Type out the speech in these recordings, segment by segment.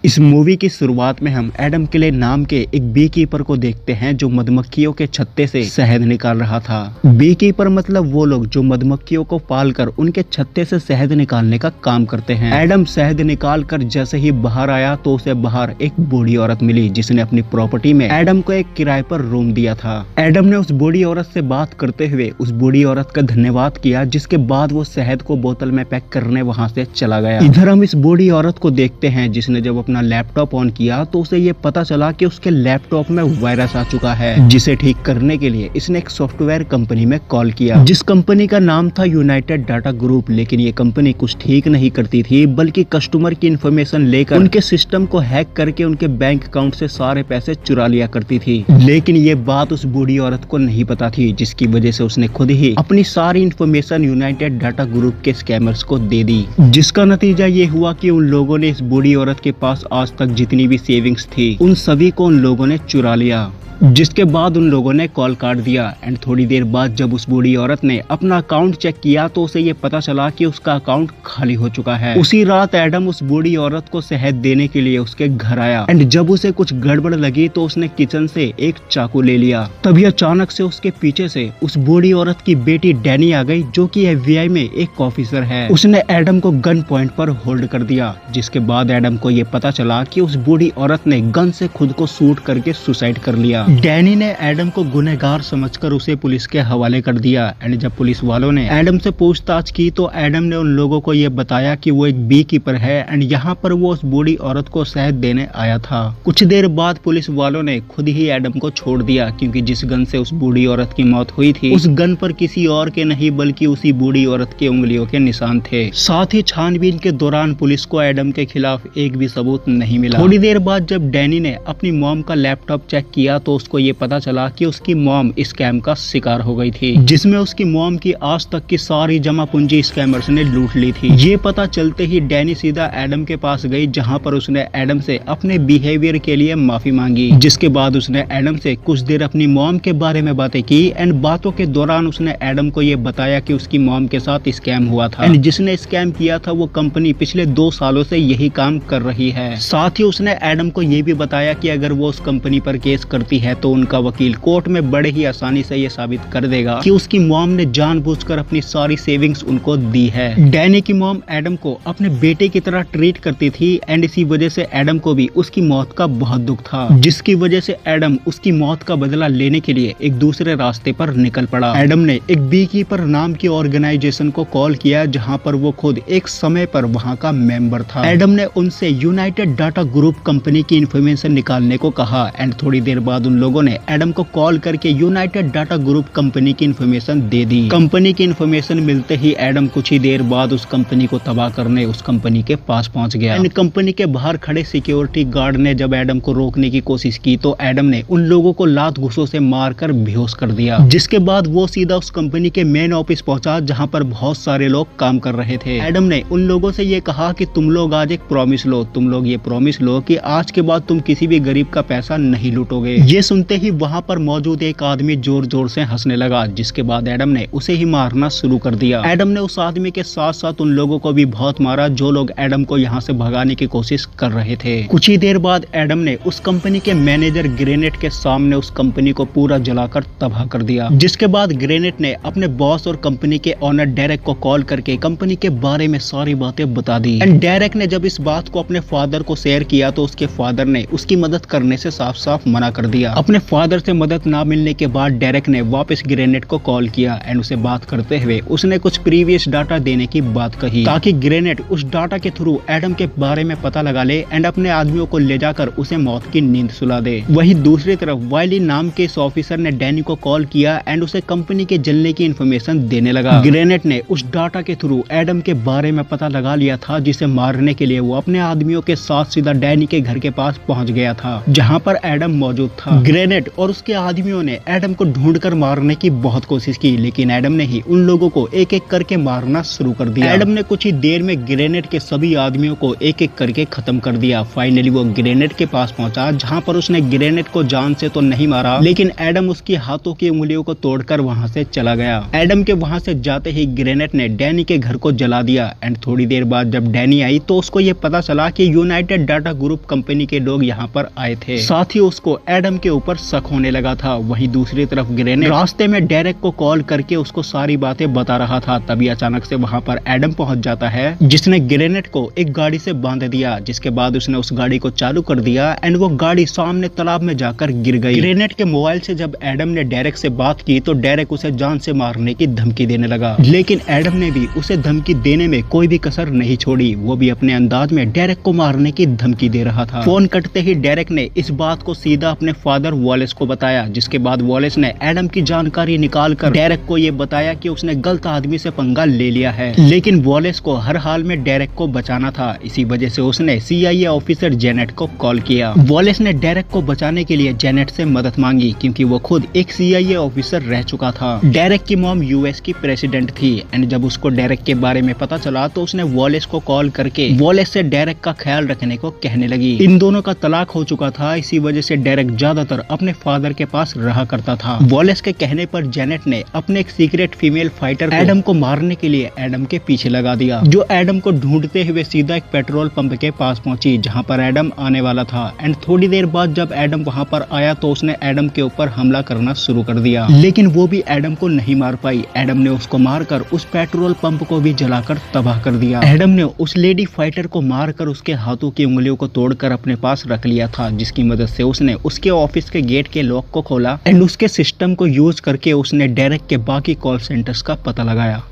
इस मूवी की शुरुआत में हम एडम क्ले नाम के एक बी कीपर को देखते हैं जो मधुमक्खियों के छत्ते से शहद निकाल रहा था। बी कीपर मतलब वो लोग जो मधुमक्खियों को पालकर उनके छत्ते से शहद निकालने का काम करते हैं। एडम शहद निकाल कर जैसे ही बाहर आया तो उसे बाहर एक बूढ़ी औरत मिली जिसने अपनी प्रॉपर्टी में एडम को एक किराए पर रूम दिया था। एडम ने उस बूढ़ी औरत से बात करते हुए उस बूढ़ी औरत का धन्यवाद किया, जिसके बाद वो शहद को बोतल में पैक करने वहाँ से चला गया। इधर हम इस बूढ़ी औरत को देखते हैं जिसने जब अपना लैपटॉप ऑन किया तो उसे ये पता चला कि उसके लैपटॉप में वायरस आ चुका है, जिसे ठीक करने के लिए इसने एक सॉफ्टवेयर कंपनी में कॉल किया, जिस कंपनी का नाम था यूनाइटेड डाटा ग्रुप। लेकिन ये कंपनी कुछ ठीक नहीं करती थी, बल्कि कस्टमर की इन्फॉर्मेशन लेकर उनके सिस्टम को हैक करके उनके बैंक अकाउंट से सारे पैसे चुरा लिया करती थी। लेकिन ये बात उस बूढ़ी औरत को नहीं पता थी, जिसकी वजह से उसने खुद ही अपनी सारी इन्फॉर्मेशन यूनाइटेड डाटा ग्रुप के स्कैमर्स को दे दी, जिसका नतीजा ये हुआ कि उन लोगों ने इस बूढ़ी औरत के पास आज तक जितनी भी सेविंग्स थी उन सभी को उन लोगों ने चुरा लिया। जिसके बाद उन लोगों ने कॉल काट दिया। एंड थोड़ी देर बाद जब उस बूढ़ी औरत ने अपना अकाउंट चेक किया तो उसे ये पता चला कि उसका अकाउंट खाली हो चुका है। उसी रात एडम उस बूढ़ी औरत को शहद देने के लिए उसके घर आया। एंड जब उसे कुछ गड़बड़ लगी तो उसने किचन से एक चाकू ले लिया। तभी अचानक से उसके पीछे से उस बूढ़ी औरत की बेटी डैनी आ गई, जो कि FBI में एक ऑफिसर है। उसने एडम को गन पॉइंट पर होल्ड कर दिया, जिसके बाद एडम को ये पता चला कि उस बूढ़ी औरत ने गन से खुद को शूट करके सुसाइड कर लिया। डैनी ने एडम को गुनहगार समझकर उसे पुलिस के हवाले कर दिया। एंड जब पुलिस वालों ने एडम से पूछताछ की तो एडम ने उन लोगों को यह बताया कि वो एक बी कीपर है एंड यहाँ पर वो उस बूढ़ी औरत को शहद देने आया था। कुछ देर बाद पुलिस वालों ने खुद ही एडम को छोड़ दिया, क्योंकि जिस गन से उस बूढ़ी औरत की मौत हुई थी उस गन पर किसी और के नहीं बल्कि उसी बूढ़ी औरत के उंगलियों के निशान थे। साथ ही छानबीन के दौरान पुलिस को एडम के खिलाफ एक भी सबूत नहीं मिला। थोड़ी देर बाद जब डैनी ने अपनी मॉम का लैपटॉप चेक किया तो उसको ये पता चला कि उसकी मॉम स्कैम का शिकार हो गई थी, जिसमें उसकी मॉम की आज तक की सारी जमा पूंजी स्कैमर्स ने लूट ली थी। ये पता चलते ही डैनी सीधा एडम के पास गई, जहां पर उसने एडम से अपने बिहेवियर के लिए माफी मांगी। जिसके बाद उसने एडम से कुछ देर अपनी मॉम के बारे में बातें की। एंड बातों के दौरान उसने एडम को ये बताया कि उसकी मॉम के साथ स्कैम हुआ था एंड जिसने स्कैम किया था वो कंपनी पिछले 2 सालों से यही काम कर रही है। साथ ही उसने एडम को ये भी बताया कि अगर वो उस कंपनी पर केस करती है तो उनका वकील कोर्ट में बड़े ही आसानी से ये साबित कर देगा कि उसकी मॉम ने जानबूझकर अपनी सारी सेविंग्स उनको दी है। डैनी की मॉम एडम को अपने बेटे की तरह ट्रीट करती थी एंड इसी वजह से एडम को भी उसकी मौत का बहुत दुख था, जिसकी वजह से एडम उसकी मौत का बदला लेने के लिए एक दूसरे रास्ते पर निकल पड़ा। एडम ने एक बी कीपर नाम की ऑर्गेनाइजेशन को कॉल किया, जहाँ पर वो खुद एक समय पर वहाँ का मेंबर था। एडम ने उनसे यूनाइटेड डाटा ग्रुप कंपनी की इंफॉर्मेशन निकालने को कहा। एंड थोड़ी देर बाद उन लोगों ने एडम को कॉल करके यूनाइटेड डाटा ग्रुप कंपनी की इन्फॉर्मेशन दे दी। कंपनी की इन्फॉर्मेशन मिलते ही एडम कुछ ही देर बाद उस कंपनी को तबाह करने उस कंपनी के पास पहुंच गया। एंड कंपनी के बाहर खड़े सिक्योरिटी गार्ड ने जब एडम को रोकने की कोशिश की तो एडम ने उन लोगों को लात घूंसों से मारकर बेहोश कर दिया। जिसके बाद वो सीधा उस कंपनी के मेन ऑफिस पहुंचा, जहां पर बहुत सारे लोग काम कर रहे थे। एडम ने उन लोगों से ये कहा कि तुम लोग आज एक प्रॉमिस लो, तुम लोग ये प्रॉमिस लो कि आज के बाद तुम किसी भी गरीब का पैसा नहीं लूटोगे। ये सुनते ही वहाँ पर मौजूद एक आदमी जोर जोर से हंसने लगा, जिसके बाद एडम ने उसे ही मारना शुरू कर दिया। एडम ने उस आदमी के साथ साथ उन लोगों को भी बहुत मारा जो लोग एडम को यहाँ से भगाने की कोशिश कर रहे थे। कुछ ही देर बाद एडम ने उस कंपनी के मैनेजर ग्रेनेट के सामने उस कंपनी को पूरा जलाकर तबाह कर दिया। जिसके बाद ग्रेनेट ने अपने बॉस और कंपनी के ऑनर डेरेक को कॉल करके कंपनी के बारे में सारी बातें बता दी। एंड डेरेक ने जब इस बात को अपने फादर को शेयर किया तो उसके फादर ने उसकी मदद करने से साफ साफ मना कर दिया। अपने फादर से मदद ना मिलने के बाद डेरेक ने वापस ग्रेनेट को कॉल किया एंड उसे बात करते हुए उसने कुछ प्रीवियस डाटा देने की बात कही, ताकि ग्रेनेट उस डाटा के थ्रू एडम के बारे में पता लगा ले एंड अपने आदमियों को ले जाकर उसे मौत की नींद सुला दे। वहीं दूसरी तरफ वाइली नाम के इस ऑफिसर ने डैनी को कॉल किया एंड उसे कंपनी के जलने की इन्फॉर्मेशन देने लगा। ग्रेनेट ने उस डाटा के थ्रू एडम के बारे में पता लगा लिया था, जिसे मारने के लिए वो अपने आदमियों के साथ सीधा डैनी के घर के पास पहुंच गया था, जहां पर एडम मौजूद था। ग्रेनेट और उसके आदमियों ने एडम को ढूंढकर मारने की बहुत कोशिश की, लेकिन एडम ने ही उन लोगों को एक एक करके मारना शुरू कर दिया। एडम ने कुछ ही देर में ग्रेनेट के सभी आदमियों को एक एक करके खत्म कर दिया। फाइनली वो ग्रेनेट के पास पहुंचा, जहां पर उसने ग्रेनेट को जान से तो नहीं मारा, लेकिन एडम उसकी हाथों की उंगलियों को तोड़कर वहां से चला गया। एडम के वहां से जाते ही ग्रेनेट ने डैनी के घर को जला दिया। एंड थोड़ी देर बाद जब डैनी आई तो उसको ये पता चला कि यूनाइटेड डाटा ग्रुप कंपनी के लोग यहाँ पर आए थे। साथ ही उसको एडम के ऊपर शक होने लगा था। वहीं दूसरी तरफ ग्रेनेड रास्ते में डेरेक को कॉल करके उसको सारी बातें बता रहा था। तभी अचानक से वहाँ पर एडम पहुँच जाता है, जिसने ग्रेनेड को एक गाड़ी से बांध दिया। जिसके बाद उसने उस गाड़ी को चालू कर दिया एंड वो गाड़ी सामने तालाब में जाकर गिर गई। ग्रेनेड के मोबाइल से जब एडम ने डेरेक से बात की तो डेरेक उसे जान से मारने की धमकी देने लगा, लेकिन एडम ने भी उसे धमकी देने में कोई भी कसर नहीं छोड़ी। वो भी अपने अंदाज में डेरेक को मारने की धमकी दे रहा था। फोन कटते ही डेरेक ने इस बात को सीधा अपने फादर वॉलेस को बताया, जिसके बाद वॉलेस ने एडम की जानकारी निकालकर डेरेक को ये बताया कि उसने गलत आदमी से पंगा ले लिया है, लेकिन वॉलेस को हर हाल में डेरेक को बचाना था। इसी वजह से उसने CIA ऑफिसर जेनेट को कॉल किया। वॉलेस ने डेरेक को बचाने के लिए जेनेट से मदद मांगी, क्योंकि वो खुद एक CIA ऑफिसर रह चुका था। डेरेक की मॉम US की प्रेसिडेंट थी एंड जब उसको डेरेक के बारे में पता चला तो उसने वॉलेस को कॉल करके वॉलेस से डेरेक का ख्याल रखने को कहने लगी। इन दोनों का तलाक हो चुका था, इसी वजह से डेरेक ज्यादातर अपने फादर के पास रहा करता था। वॉलेस के कहने पर जेनेट ने अपने एक सीक्रेट फीमेल फाइटर एडम को मारने के लिए एडम के पीछे लगा दिया, जो एडम को ढूंढते हुए सीधा एक पेट्रोल पंप के पास पहुंची, जहां पर एडम आने वाला था। एंड थोड़ी देर बाद जब एडम वहां पर आया तो उसने एडम के ऊपर हमला करना शुरू कर दिया, लेकिन वो भी एडम को नहीं मार पाई। एडम ने उसको मारकर उस पेट्रोल पंप को भी जलाकर तबाह कर दिया। एडम ने उस लेडी फाइटर को मारकर उसके हाथों की उंगलियों को तोड़कर अपने पास रख लिया था, जिसकी मदद से उसने उसके ऑफिस के गेट के लॉक को खोला एंड उसके सिस्टम को यूज करके उसने डेरेक के बाकी कॉल सेंटर्स का पता लगाया।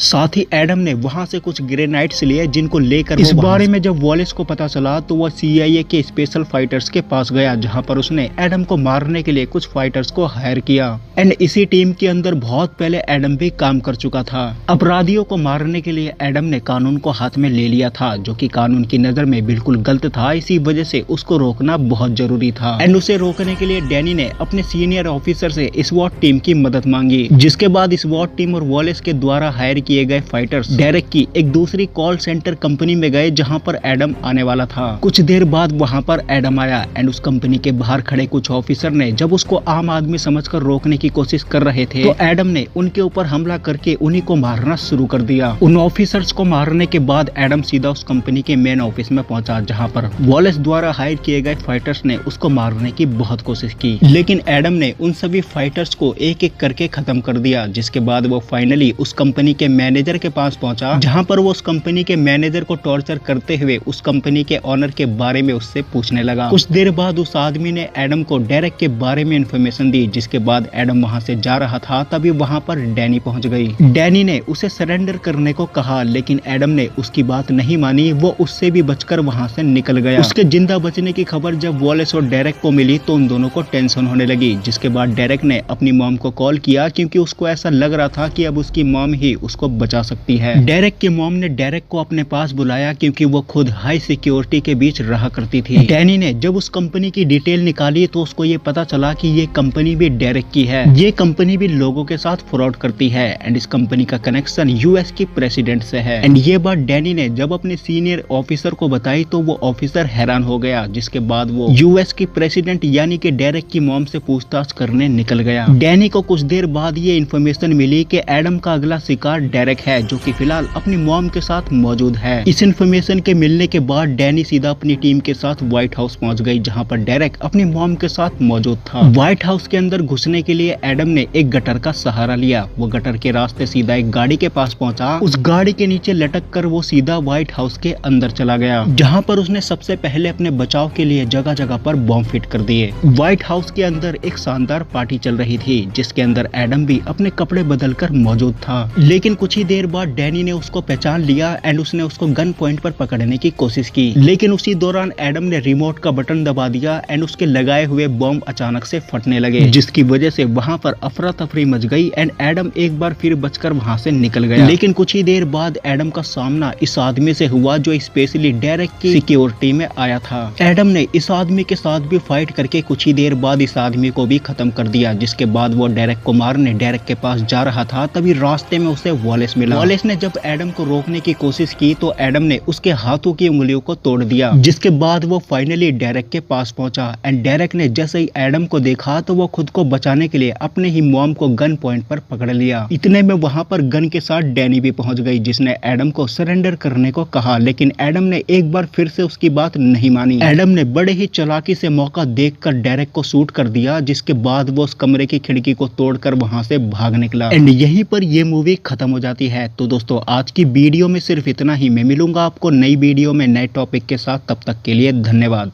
साथ ही एडम ने वहां से कुछ ग्रेनाइड्स लिए, जिनको लेकर इस बारे में जब वॉलेस को पता चला तो वह CIA के स्पेशल फाइटर्स के पास गया, जहां पर उसने एडम को मारने के लिए कुछ फाइटर्स को हायर किया। एंड इसी टीम के अंदर बहुत पहले एडम भी काम कर चुका था। अपराधियों को मारने के लिए एडम ने कानून को हाथ में ले लिया था, जो कि कानून की नजर में बिल्कुल गलत था। इसी वजह से उसको रोकना बहुत जरूरी था। एंड उसे रोकने के लिए डैनी ने अपने सीनियर ऑफिसर से SWAT टीम की मदद मांगी, जिसके बाद SWAT टीम और वॉलेस के द्वारा हायर किए गए फाइटर्स डेरेक की एक दूसरी कॉल सेंटर कंपनी में गए, जहां पर एडम आने वाला था। कुछ देर बाद वहां पर एडम आया एंड उस कंपनी के बाहर खड़े कुछ ऑफिसर ने जब उसको आम आदमी समझकर रोकने की कोशिश कर रहे थे तो एडम ने उनके ऊपर हमला करके उन्हीं को मारना शुरू कर दिया। उन ऑफिसर्स को मारने के बाद एडम सीधा उस कंपनी के मेन ऑफिस में पहुंचा, जहां पर वॉलेस द्वारा हायर किए गए फाइटर्स ने उसको मारने की बहुत कोशिश की, लेकिन एडम ने उन सभी फाइटर्स को एक एक करके खत्म कर दिया। जिसके बाद वो फाइनली उस कंपनी के मैनेजर के पास पहुंचा, जहां पर वो उस कंपनी के मैनेजर को टॉर्चर करते हुए उस कंपनी के ऑनर के बारे में उससे पूछने लगा। कुछ देर बाद उस आदमी ने एडम को डेरेक के बारे में इंफॉर्मेशन दी, जिसके बाद एडम वहां से जा रहा था, तभी वहां पर डैनी पहुंच गई। डैनी ने उसे सरेंडर करने को कहा, लेकिन एडम ने उसकी बात नहीं मानी। वो उससे भी बचकर वहां से निकल गया। उसके जिंदा बचने की खबर जब वॉलेस और डेरेक को मिली तो उन दोनों को टेंशन होने लगी। जिसके बाद डेरेक ने अपनी मॉम को कॉल किया, क्योंकि उसको ऐसा लग रहा था कि अब उसकी मॉम ही उसको बचा सकती है। डेरेक की मॉम ने डेरेक को अपने पास बुलाया, क्योंकि वो खुद हाई सिक्योरिटी के बीच रहा करती थी। डैनी ने जब उस कंपनी की डिटेल निकाली तो उसको ये पता चला कि ये कंपनी भी डेरेक की है। ये कंपनी भी लोगों के साथ फ्रॉड करती है एंड इस कंपनी का कनेक्शन US की प्रेसिडेंट से है। एंड ये बात डैनी ने जब अपने सीनियर ऑफिसर को बताई तो वो ऑफिसर हैरान हो गया। जिसके बाद वो US की प्रेसिडेंट यानी कि डेरेक की मॉम से पूछताछ करने निकल गया। डैनी को कुछ देर बाद ये इन्फॉर्मेशन मिली कि एडम का अगला शिकार डेरेक है, जो कि फिलहाल अपनी मॉम के साथ मौजूद है। इस इन्फॉर्मेशन के मिलने के बाद डैनी सीधा अपनी टीम के साथ व्हाइट हाउस पहुंच गई, जहां पर डेरेक अपनी मॉम के साथ मौजूद था। व्हाइट हाउस के अंदर घुसने के लिए एडम ने एक गटर का सहारा लिया। वो गटर के रास्ते सीधा एक गाड़ी के पास पहुंचा। उस गाड़ी के नीचे लटक कर वो सीधा व्हाइट हाउस के अंदर चला गया, जहां पर उसने सबसे पहले अपने बचाव के लिए जगह जगह पर बॉम्ब फिट कर दिए। व्हाइट हाउस के अंदर एक शानदार पार्टी चल रही थी, जिसके अंदर एडम भी अपने कपड़े बदलकर मौजूद था। लेकिन कुछ ही देर बाद डैनी ने उसको पहचान लिया एंड उसने उसको गन पॉइंट पर पकड़ने की कोशिश की, लेकिन उसी दौरान एडम ने रिमोट का बटन दबा दिया एंड उसके लगाए हुए बॉम्ब अचानक से फटने लगे, जिसकी वजह से वहां पर अफरा तफरी मच गई एंड एडम एक बार फिर बचकर वहां से निकल गया। लेकिन कुछ ही देर बाद एडम का सामना इस आदमी से हुआ जो स्पेशली डेरेक की सिक्योरिटी में आया था। एडम ने इस आदमी के साथ भी फाइट करके कुछ ही देर बाद इस आदमी को भी खत्म कर दिया। जिसके बाद वो डेरेक को मारने डेरेक के पास जा रहा था, तभी रास्ते में उसे वॉलेस मिला। वॉलेस ने जब एडम को रोकने की कोशिश की तो एडम ने उसके हाथों की उंगलियों को तोड़ दिया, जिसके बाद वो फाइनली डेरेक के पास पहुंचा। एंड डेरेक ने जैसे ही एडम को देखा तो वो खुद को बचाने के लिए अपने ही मॉम को गन पॉइंट पर पकड़ लिया। इतने में वहां पर गन के साथ डैनी भी पहुंच गई, जिसने एडम को सरेंडर करने को कहा, लेकिन एडम ने एक बार फिर से उसकी बात नहीं मानी। एडम ने बड़े ही चालाकी से मौका देखकर डेरेक को शूट कर दिया, जिसके बाद वो उस कमरे की खिड़की को तोड़कर वहां से भाग निकला। एंड यहीं पर ये मूवी खत्म हो जाती है। तो दोस्तों आज की वीडियो में सिर्फ इतना ही। मैं मिलूंगा आपको नई वीडियो में नए टॉपिक के साथ, तब तक के लिए धन्यवाद।